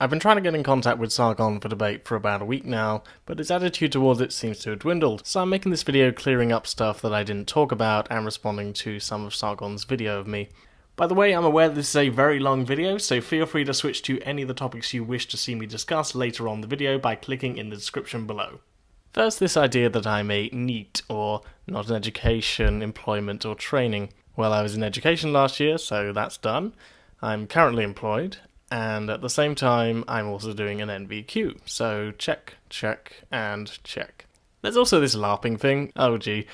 I've been trying to get in contact with Sargon for debate for about a week now, but his attitude towards it seems to have dwindled, so I'm making this video clearing up stuff that I didn't talk about and responding to some of Sargon's video of me. By the way, I'm aware this is a very long video, so feel free to switch to any of the topics you wish to see me discuss later on in the video by clicking in the description below. First, this idea that I'm a NEET, or not in education, employment, or training. Well, I was in education last year, so that's done. I'm currently employed, and at the same time, I'm also doing an NVQ, so check, check, and check. There's also this LARPing thing. Oh gee.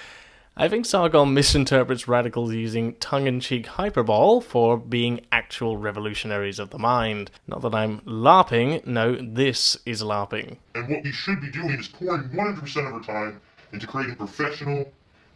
I think Sargon misinterprets radicals using tongue-in-cheek hyperbole for being actual revolutionaries of the mind. Not that I'm LARPing, no, this is LARPing. And what we should be doing is pouring 100% of our time into creating professional,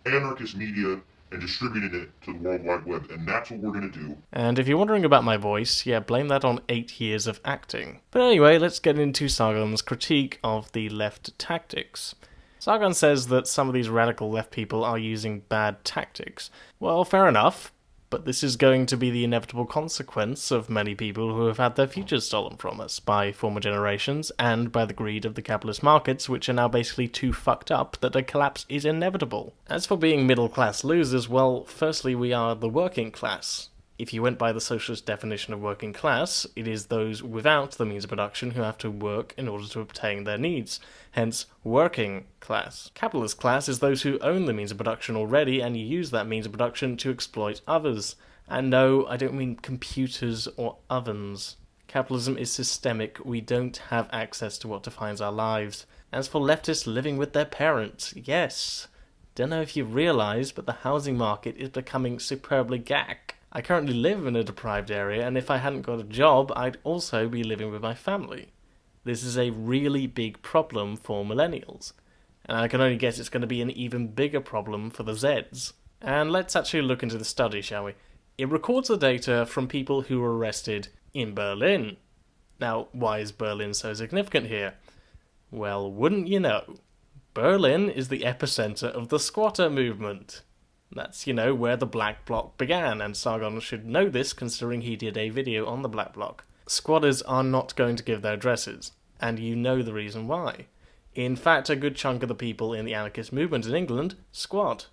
anarchist media and distributing it to the World Wide Web, and that's what we're going to do. And if you're wondering about my voice, yeah, blame that on 8 years of acting. But anyway, let's get into Sargon's critique of the left tactics. Sargon says that some of these radical left people are using bad tactics. Well, fair enough, but this is going to be the inevitable consequence of many people who have had their futures stolen from us by former generations and by the greed of the capitalist markets, which are now basically too fucked up that a collapse is inevitable. As for being middle-class losers, well, firstly, we are the working class. If you went by the socialist definition of working class, it is those without the means of production who have to work in order to obtain their needs, hence working class. Capitalist class is those who own the means of production already and use that means of production to exploit others. And no, I don't mean computers or ovens. Capitalism is systemic, we don't have access to what defines our lives. As for leftists living with their parents, yes. Don't know if you've realised, but the housing market is becoming superbly gack. I currently live in a deprived area, and if I hadn't got a job, I'd also be living with my family. This is a really big problem for millennials, and I can only guess it's going to be an even bigger problem for the Zeds. And let's actually look into the study, shall we? It records the data from people who were arrested in Berlin. Now, why is Berlin so significant here? Well, wouldn't you know? Berlin is the epicenter of the squatter movement. That's, where the Black Bloc began, and Sargon should know this considering he did a video on the Black Bloc. Squatters are not going to give their addresses, and you know the reason why. In fact, a good chunk of the people in the anarchist movement in England squat.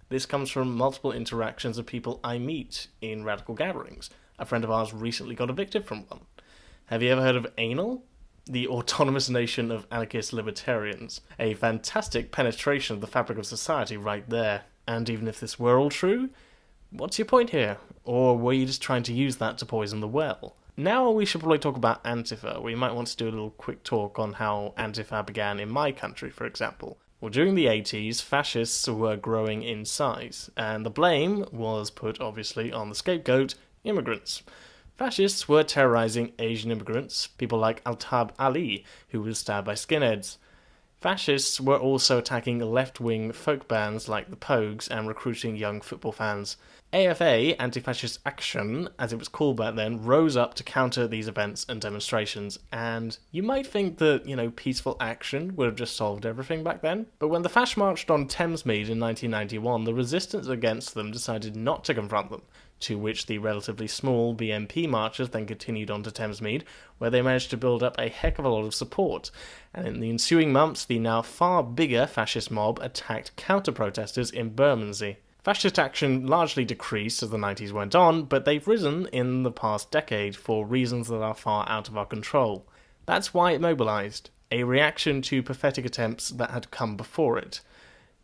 This comes from multiple interactions of people I meet in radical gatherings. A friend of ours recently got evicted from one. Have you ever heard of ANAL? The Autonomous Nation of Anarchist Libertarians. A fantastic penetration of the fabric of society right there. And even if this were all true, what's your point here? Or were you just trying to use that to poison the well? Now we should probably talk about Antifa. We might want to do a little quick talk on how Antifa began in my country, for example. Well, during the 80s, fascists were growing in size, and the blame was put, obviously, on the scapegoat, immigrants. Fascists were terrorizing Asian immigrants, people like Altab Ali, who was stabbed by skinheads. Fascists were also attacking left-wing folk bands like the Pogues and recruiting young football fans. AFA, Anti-Fascist Action, as it was called back then, rose up to counter these events and demonstrations. And you might think that, peaceful action would have just solved everything back then. But when the Fash marched on Thamesmead in 1991, the resistance against them decided not to confront them, to which the relatively small BNP marchers then continued on to Thamesmead, where they managed to build up a heck of a lot of support. And in the ensuing months, the now far bigger fascist mob attacked counter-protesters in Bermondsey. Fascist action largely decreased as the 90s went on, but they've risen in the past decade for reasons that are far out of our control. That's why it mobilised, a reaction to pathetic attempts that had come before it.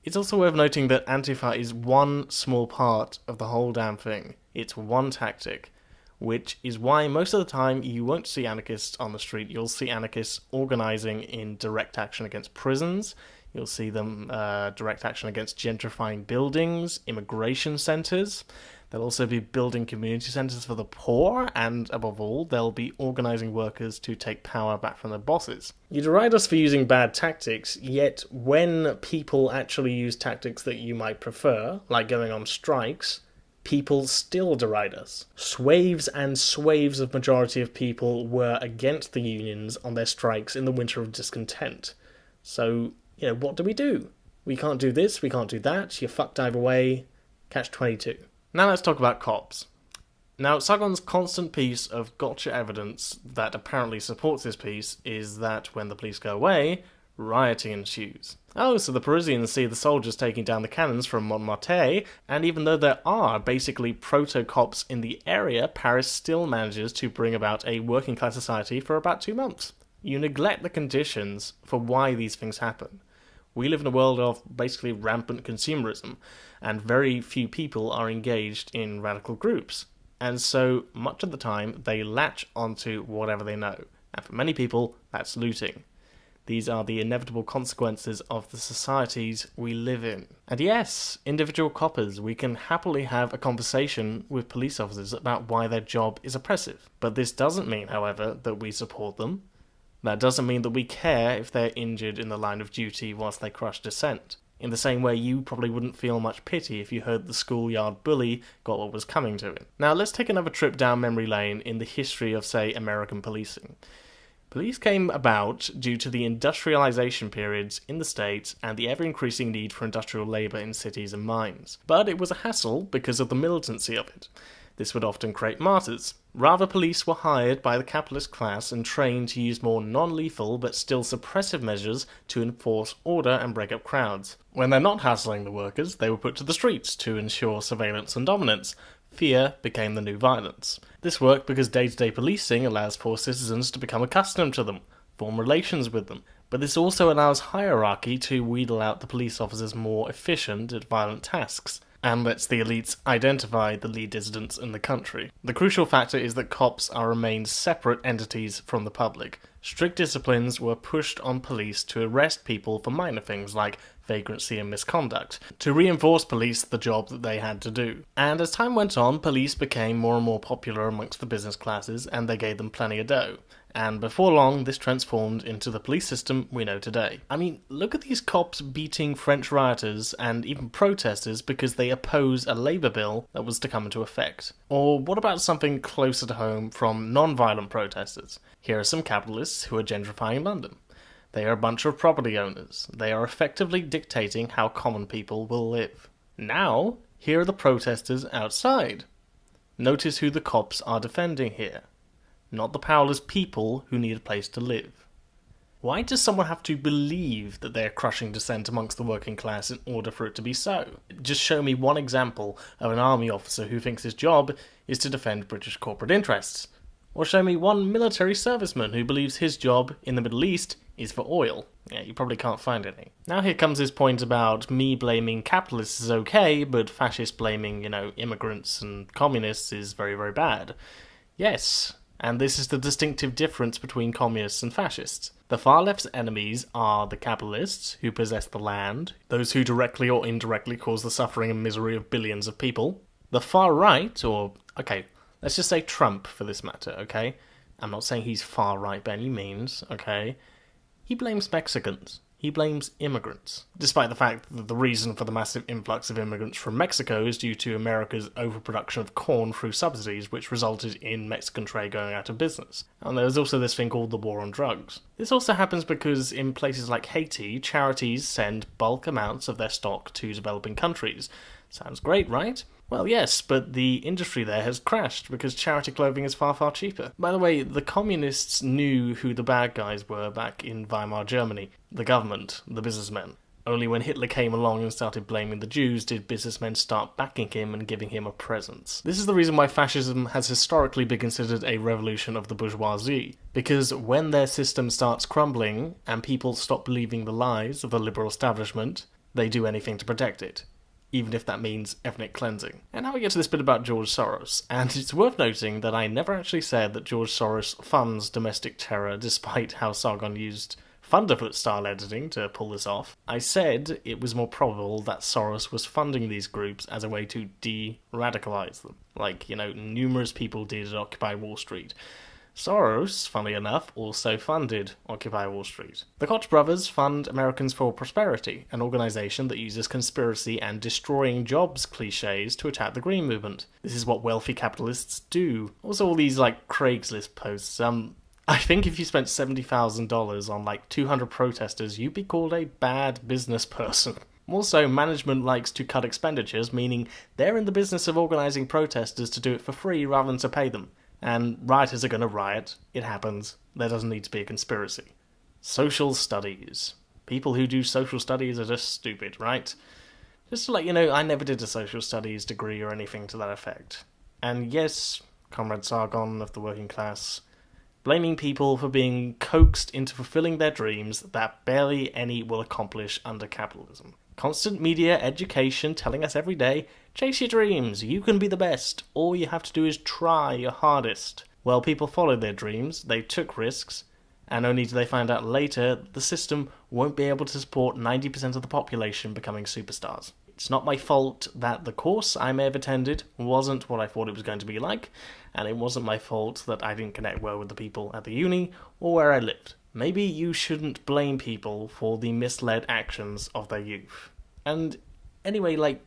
It's also worth noting that Antifa is one small part of the whole damn thing. It's one tactic, which is why most of the time you won't see anarchists on the street. You'll see anarchists organising in direct action against prisons. You'll see them direct action against gentrifying buildings, immigration centres. They'll also be building community centres for the poor, and above all, they'll be organising workers to take power back from their bosses. You deride us for using bad tactics, yet when people actually use tactics that you might prefer, like going on strikes, people still deride us. Swaves and swaves of majority of people were against the unions on their strikes in the winter of discontent. So, what do? We can't do this, we can't do that, you're fucked either way. Catch 22. Now let's talk about cops. Now, Sargon's constant piece of gotcha evidence that apparently supports his piece is that when the police go away, rioting ensues. Oh, so the Parisians see the soldiers taking down the cannons from Montmartre, and even though there are basically proto-cops in the area, Paris still manages to bring about a working class society for about 2 months. You neglect the conditions for why these things happen. We live in a world of basically rampant consumerism, and very few people are engaged in radical groups. And so, much of the time, they latch onto whatever they know. And for many people, that's looting. These are the inevitable consequences of the societies we live in. And yes, individual coppers, we can happily have a conversation with police officers about why their job is oppressive. But this doesn't mean, however, that we support them. That doesn't mean that we care if they're injured in the line of duty whilst they crush dissent. In the same way, you probably wouldn't feel much pity if you heard the schoolyard bully got what was coming to him. Now, let's take another trip down memory lane in the history of, say, American policing. Police came about due to the industrialization periods in the States and the ever-increasing need for industrial labor in cities and mines. But it was a hassle because of the militancy of it. This would often create martyrs. Rather, police were hired by the capitalist class and trained to use more non-lethal but still suppressive measures to enforce order and break up crowds. When they're not hassling the workers, they were put to the streets to ensure surveillance and dominance. Fear became the new violence. This worked because day-to-day policing allows poor citizens to become accustomed to them, form relations with them. But this also allows hierarchy to wheedle out the police officers more efficient at violent tasks, and lets the elites identify the lead dissidents in the country. The crucial factor is that cops are remained separate entities from the public. Strict disciplines were pushed on police to arrest people for minor things like vagrancy and misconduct, to reinforce police the job that they had to do. And as time went on, police became more and more popular amongst the business classes, and they gave them plenty of dough. And before long, this transformed into the police system we know today. I mean, look at these cops beating French rioters and even protesters because they oppose a Labour bill that was to come into effect. Or what about something closer to home from non-violent protesters? Here are some capitalists who are gentrifying London. They are a bunch of property owners. They are effectively dictating how common people will live. Now, here are the protesters outside. Notice who the cops are defending here. Not the powerless people who need a place to live. Why does someone have to believe that they are crushing dissent amongst the working class in order for it to be so? Just show me one example of an army officer who thinks his job is to defend British corporate interests. Or show me one military serviceman who believes his job in the Middle East is for oil. Yeah, you probably can't find any. Now here comes his point about me blaming capitalists is okay, but fascist blaming, immigrants and communists is very, very bad. Yes. And this is the distinctive difference between communists and fascists. The far left's enemies are the capitalists, who possess the land, those who directly or indirectly cause the suffering and misery of billions of people. The far right, let's just say Trump for this matter, okay? I'm not saying he's far right by any means, okay? He blames Mexicans. He blames immigrants, despite the fact that the reason for the massive influx of immigrants from Mexico is due to America's overproduction of corn through subsidies, which resulted in Mexican trade going out of business. And there's also this thing called the war on drugs. This also happens because in places like Haiti, charities send bulk amounts of their stock to developing countries. Sounds great, right? Well, yes, but the industry there has crashed because charity clothing is far, far cheaper. By the way, the communists knew who the bad guys were back in Weimar Germany. The government, the businessmen. Only when Hitler came along and started blaming the Jews did businessmen start backing him and giving him a presence. This is the reason why fascism has historically been considered a revolution of the bourgeoisie. Because when their system starts crumbling and people stop believing the lies of the liberal establishment, they do anything to protect it. Even if that means ethnic cleansing. And now we get to this bit about George Soros, and it's worth noting that I never actually said that George Soros funds domestic terror, despite how Sargon used Thunderfoot-style editing to pull this off. I said it was more probable that Soros was funding these groups as a way to de-radicalize them, like, numerous people did at Occupy Wall Street. Soros, funnily enough, also funded Occupy Wall Street. The Koch brothers fund Americans for Prosperity, an organisation that uses conspiracy and destroying jobs cliches to attack the Green Movement. This is what wealthy capitalists do. Also all these, Craigslist posts. I think if you spent $70,000 on, 200 protesters, you'd be called a bad business person. Also, management likes to cut expenditures, meaning they're in the business of organising protesters to do it for free rather than to pay them. And rioters are going to riot. It happens. There doesn't need to be a conspiracy. Social studies. People who do social studies are just stupid, right? Just to let you know, I never did a social studies degree or anything to that effect. And yes, Comrade Sargon of the working class, blaming people for being coaxed into fulfilling their dreams that barely any will accomplish under capitalism. Constant media education telling us every day, chase your dreams, you can be the best, all you have to do is try your hardest. Well, people followed their dreams, they took risks, and only do they find out later that the system won't be able to support 90% of the population becoming superstars. It's not my fault that the course I may have attended wasn't what I thought it was going to be like, and it wasn't my fault that I didn't connect well with the people at the uni or where I lived. Maybe you shouldn't blame people for the misled actions of their youth. And anyway,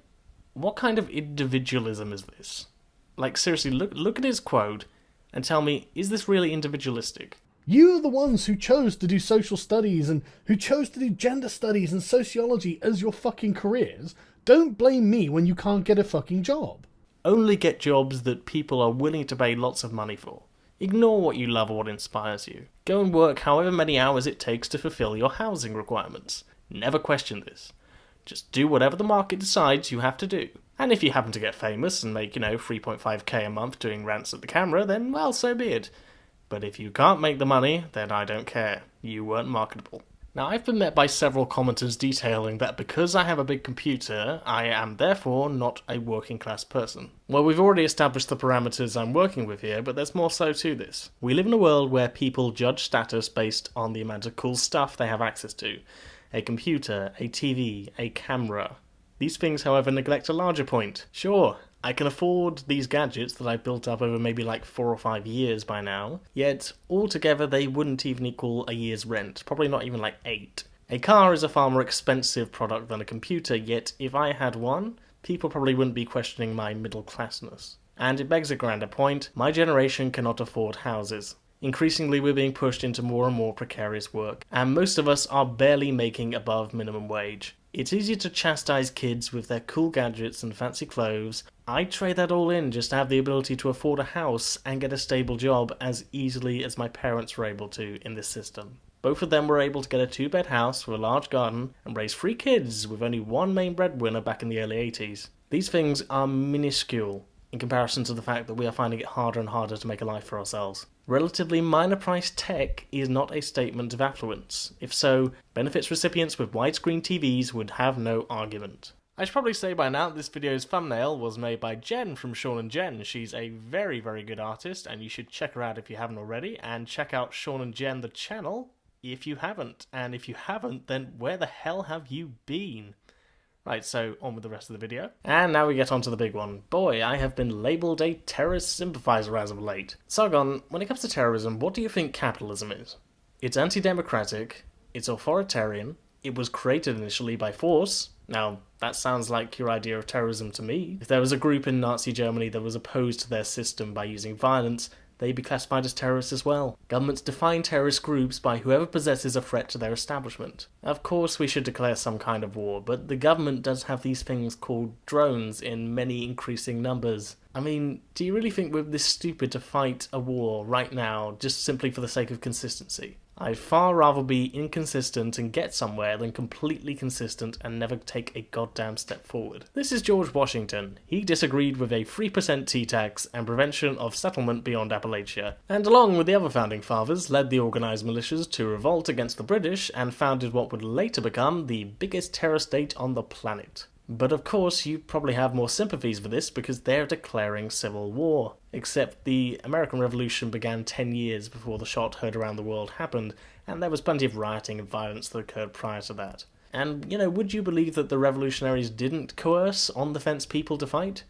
what kind of individualism is this? Seriously, look at his quote and tell me, is this really individualistic? You are the ones who chose to do social studies and who chose to do gender studies and sociology as your fucking careers. Don't blame me when you can't get a fucking job. Only get jobs that people are willing to pay lots of money for. Ignore what you love or what inspires you. Go and work however many hours it takes to fulfill your housing requirements. Never question this. Just do whatever the market decides you have to do. And if you happen to get famous and make, 3.5k a month doing rants at the camera, then, well, so be it. But if you can't make the money, then I don't care. You weren't marketable. Now, I've been met by several commenters detailing that because I have a big computer, I am therefore not a working class person. Well, we've already established the parameters I'm working with here, but there's more so to this. We live in a world where people judge status based on the amount of cool stuff they have access to. A computer, a TV, a camera. These things, however, neglect a larger point. Sure, I can afford these gadgets that I've built up over maybe 4 or 5 years by now, yet altogether they wouldn't even equal a year's rent, probably not even 8. A car is a far more expensive product than a computer, yet if I had one, people probably wouldn't be questioning my middle classness. And it begs a grander point, my generation cannot afford houses. Increasingly we're being pushed into more and more precarious work, and most of us are barely making above minimum wage. It's easier to chastise kids with their cool gadgets and fancy clothes. I'd trade that all in just to have the ability to afford a house and get a stable job as easily as my parents were able to in this system. Both of them were able to get a 2-bed house with a large garden and raise 3 kids with only one main breadwinner back in the early 80s. These things are minuscule in comparison to the fact that we are finding it harder and harder to make a life for ourselves. Relatively minor priced tech is not a statement of affluence. If so, benefits recipients with widescreen TVs would have no argument. I should probably say by now that this video's thumbnail was made by Jen from Sean and Jen. She's a very, very good artist, and you should check her out if you haven't already, and check out Sean and Jen the channel if you haven't. And if you haven't, then where the hell have you been? Right, so on with the rest of the video. And now we get on to the big one. Boy, I have been labelled a terrorist sympathiser as of late. Sargon, when it comes to terrorism, what do you think capitalism is? It's anti-democratic, it's authoritarian, it was created initially by force. Now, that sounds like your idea of terrorism to me. If there was a group in Nazi Germany that was opposed to their system by using violence, they'd be classified as terrorists as well. Governments define terrorist groups by whoever possesses a threat to their establishment. Of course we should declare some kind of war, but the government does have these things called drones in many increasing numbers. I mean, do you really think we're this stupid to fight a war right now just simply for the sake of consistency? I'd far rather be inconsistent and get somewhere than completely consistent and never take a goddamn step forward. This is George Washington. He disagreed with a 3% tea tax and prevention of settlement beyond Appalachia, and along with the other founding fathers, led the organised militias to revolt against the British and founded what would later become the biggest terror state on the planet. But of course, you probably have more sympathies for this because they're declaring civil war. Except the American Revolution began 10 years before the shot heard around the world happened, and there was plenty of rioting and violence that occurred prior to that. And, would you believe that the revolutionaries didn't coerce on-the-fence people to fight?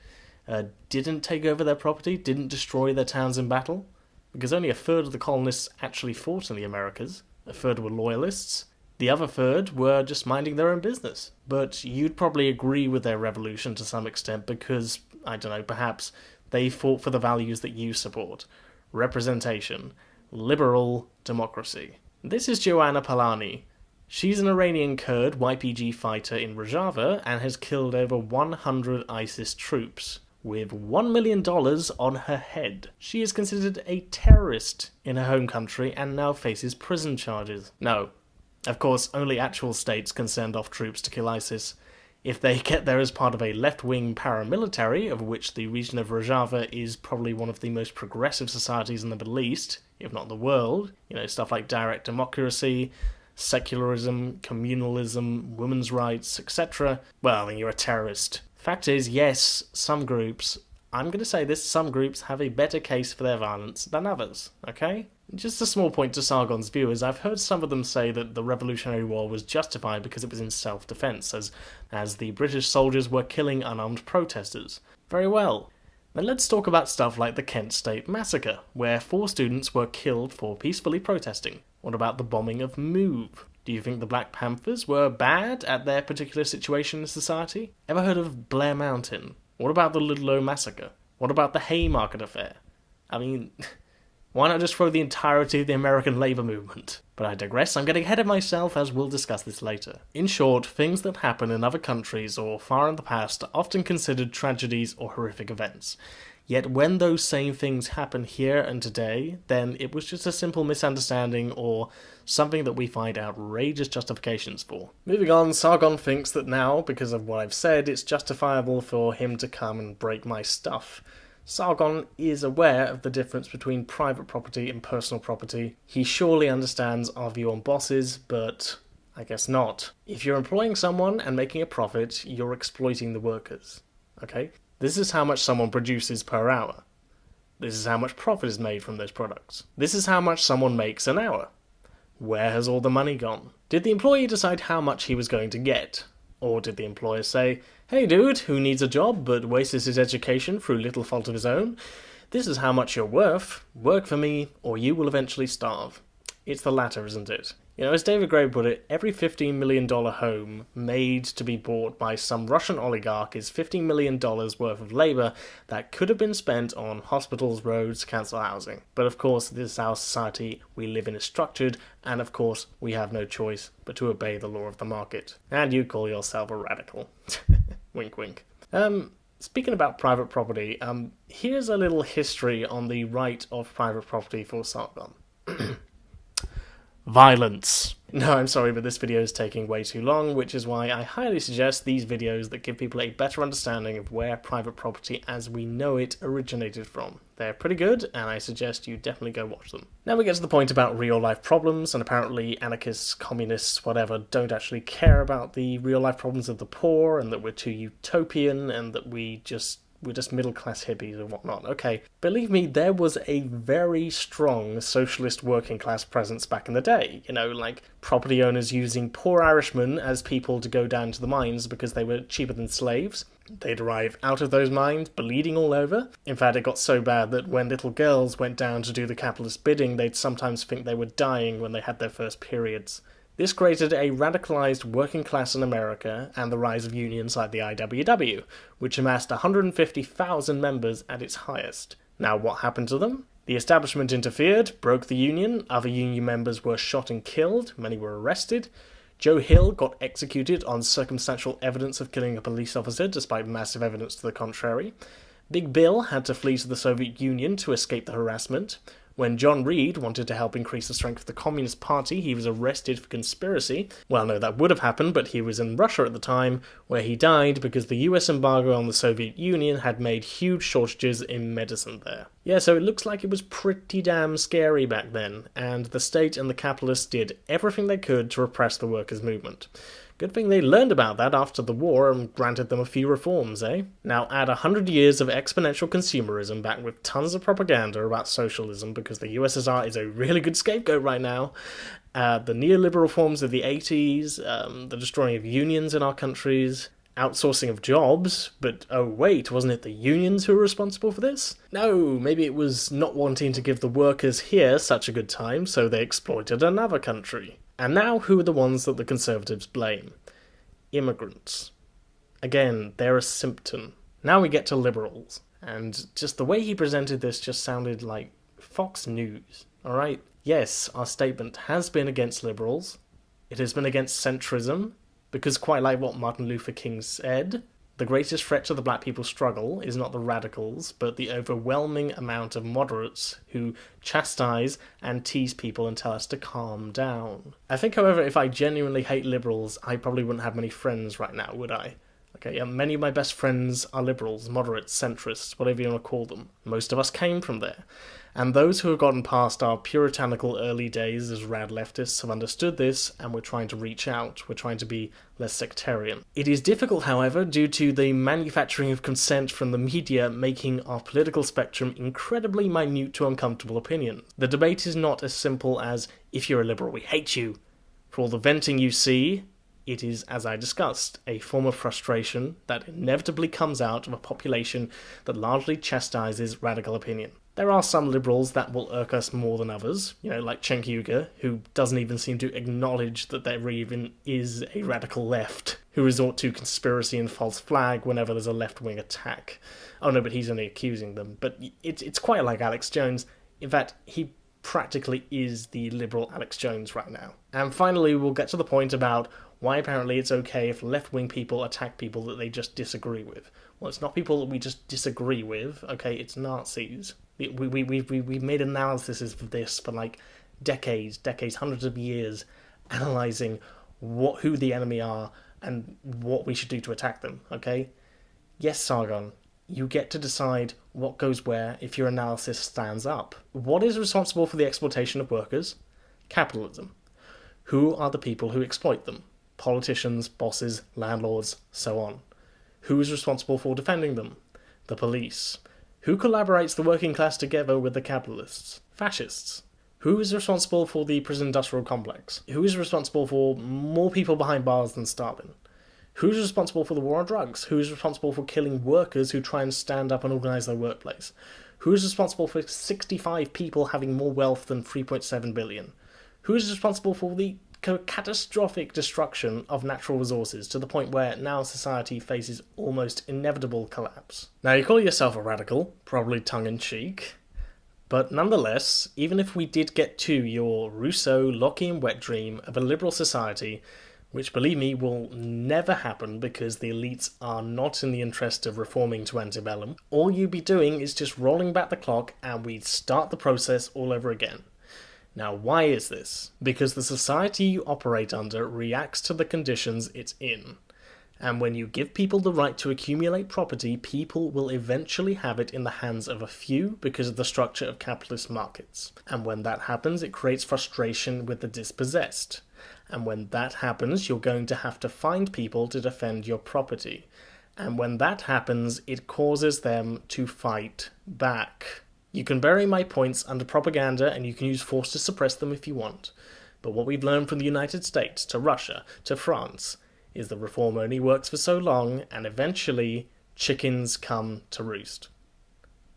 Didn't take over their property? Didn't destroy their towns in battle? Because only a third of the colonists actually fought in the Americas. A third were loyalists. The other third were just minding their own business. But you'd probably agree with their revolution to some extent because, perhaps they fought for the values that you support. Representation. Liberal democracy. This is Joanna Palani. She's an Iranian Kurd YPG fighter in Rojava and has killed over 100 ISIS troops, with $1 million on her head. She is considered a terrorist in her home country and now faces prison charges. No, of course, only actual states can send off troops to kill ISIS. If they get there as part of a left-wing paramilitary, of which the region of Rojava is probably one of the most progressive societies in the Middle East, if not the world, stuff like direct democracy, secularism, communalism, women's rights, etc., well, then you're a terrorist. Fact is, yes, some groups, I'm going to say this, some groups have a better case for their violence than others, okay? Just a small point to Sargon's viewers, I've heard some of them say that the Revolutionary War was justified because it was in self-defense, as the British soldiers were killing unarmed protesters. Very well. Then let's talk about stuff like the Kent State Massacre, where 4 students were killed for peacefully protesting. What about the bombing of Move? Do you think the Black Panthers were bad at their particular situation in society? Ever heard of Blair Mountain? What about the Little O Massacre? What about the Haymarket Affair? I mean, why not just throw the entirety of the American labor movement? But I digress, I'm getting ahead of myself, as we'll discuss this later. In short, things that happen in other countries or far in the past are often considered tragedies or horrific events. Yet when those same things happen here and today, then it was just a simple misunderstanding or something that we find outrageous justifications for. Moving on, Sargon thinks that now, because of what I've said, it's justifiable for him to come and break my stuff. Sargon is aware of the difference between private property and personal property. He surely understands our view on bosses, but I guess not. If you're employing someone and making a profit, you're exploiting the workers. Okay? This is how much someone produces per hour. This is how much profit is made from those products. This is how much someone makes an hour. Where has all the money gone? Did the employee decide how much he was going to get? Or did the employer say, hey dude, who needs a job but wastes his education through little fault of his own? This is how much you're worth. Work for me, or you will eventually starve. It's the latter, isn't it? As David Gray put it, every $15 million home made to be bought by some Russian oligarch is $15 million worth of labour that could have been spent on hospitals, roads, council housing. But of course, this is our society, we live in is structured, and of course, we have no choice but to obey the law of the market. And you call yourself a radical. Wink wink. Speaking about private property, here's a little history on the right of private property for Sargon. Violence. No, I'm sorry, but this video is taking way too long, which is why I highly suggest these videos that give people a better understanding of where private property as we know it originated from. They're pretty good, and I suggest you definitely go watch them. Now we get to the point about real-life problems, and apparently anarchists, communists, whatever, don't actually care about the real-life problems of the poor, and that we're too utopian, and that we're just middle-class hippies and whatnot. Okay, believe me, there was a very strong socialist working-class presence back in the day. Like property owners using poor Irishmen as people to go down to the mines because they were cheaper than slaves. They'd arrive out of those mines, bleeding all over. In fact, it got so bad that when little girls went down to do the capitalist bidding, they'd sometimes think they were dying when they had their first periods. This created a radicalized working class in America and the rise of unions like the IWW, which amassed 150,000 members at its highest. Now, what happened to them? The establishment interfered, broke the union, other union members were shot and killed, many were arrested. Joe Hill got executed on circumstantial evidence of killing a police officer, despite massive evidence to the contrary. Big Bill had to flee to the Soviet Union to escape the harassment. When John Reed wanted to help increase the strength of the Communist Party, he was arrested for conspiracy. Well, no, that would have happened, but he was in Russia at the time, where he died because the US embargo on the Soviet Union had made huge shortages in medicine there. Yeah, so it looks like it was pretty damn scary back then, and the state and the capitalists did everything they could to repress the workers' movement. Good thing they learned about that after the war and granted them a few reforms, eh? Now add 100 years of exponential consumerism back with tons of propaganda about socialism, because the USSR is a really good scapegoat right now. The neoliberal reforms of the 80s, the destroying of unions in our countries, outsourcing of jobs, but oh wait, wasn't it the unions who were responsible for this? No, maybe it was not wanting to give the workers here such a good time, so they exploited another country. And now, who are the ones that the Conservatives blame? Immigrants. Again, they're a symptom. Now we get to liberals. And just the way he presented this just sounded like Fox News, alright? Yes, our statement has been against liberals, It has been against centrism, because quite like what Martin Luther King said, the greatest threat to the black people's struggle is not the radicals, but the overwhelming amount of moderates who chastise and tease people and tell us to calm down. I think, however, if I genuinely hate liberals, I probably wouldn't have many friends right now, would I? Okay, yeah, many of my best friends are liberals, moderates, centrists, whatever you want to call them. Most of us came from there. And those who have gotten past our puritanical early days as rad leftists have understood this, and we're trying to reach out. We're trying to be less sectarian. It is difficult, however, due to the manufacturing of consent from the media making our political spectrum incredibly minute to uncomfortable opinions. The debate is not as simple as, if you're a liberal, we hate you. For all the venting you see, it is, as I discussed, a form of frustration that inevitably comes out of a population that largely chastises radical opinion. There are some liberals that will irk us more than others, like Cenk Uygur, who doesn't even seem to acknowledge that there even is a radical left, who resort to conspiracy and false flag whenever there's a left-wing attack. Oh no, but he's only accusing them. But it's quite like Alex Jones. In fact, he practically is the liberal Alex Jones right now. And finally, we'll get to the point about why apparently it's okay if left-wing people attack people that they just disagree with. Well, it's not people that we just disagree with, okay, it's Nazis. We've made analyses of this for like decades, hundreds of years, analysing who the enemy are and what we should do to attack them, okay? Yes, Sargon, you get to decide what goes where if your analysis stands up. What is responsible for the exploitation of workers? Capitalism. Who are the people who exploit them? Politicians, bosses, landlords, so on. Who is responsible for defending them? The police. Who collaborates the working class together with the capitalists? Fascists. Who is responsible for the prison-industrial complex? Who is responsible for more people behind bars than starving? Who is responsible for the war on drugs? Who is responsible for killing workers who try and stand up and organise their workplace? Who is responsible for 65 people having more wealth than 3.7 billion? Who is responsible for the catastrophic destruction of natural resources to the point where now society faces almost inevitable collapse? Now, you call yourself a radical, probably tongue-in-cheek, but nonetheless, even if we did get to your Rousseau, Lockean wet dream of a liberal society, which, believe me, will never happen because the elites are not in the interest of reforming to antebellum, all you'd be doing is just rolling back the clock and we'd start the process all over again. Now, why is this? Because the society you operate under reacts to the conditions it's in. And when you give people the right to accumulate property, people will eventually have it in the hands of a few because of the structure of capitalist markets. And when that happens, it creates frustration with the dispossessed. And when that happens, you're going to have to find people to defend your property. And when that happens, it causes them to fight back. You can bury my points under propaganda and you can use force to suppress them if you want. But what we've learned from the United States to Russia to France is that reform only works for so long and eventually chickens come to roost.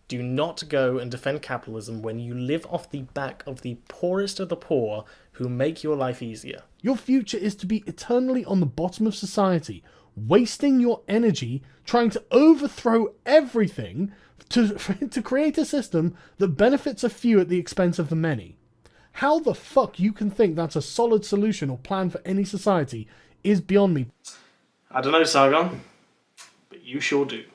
Do not go and defend capitalism when you live off the back of the poorest of the poor who make your life easier. Your future is to be eternally on the bottom of society, wasting your energy trying to overthrow everything to create a system that benefits a few at the expense of the many. How the fuck you can think that's a solid solution or plan for any society is beyond me. I don't know, Sargon, but you sure do.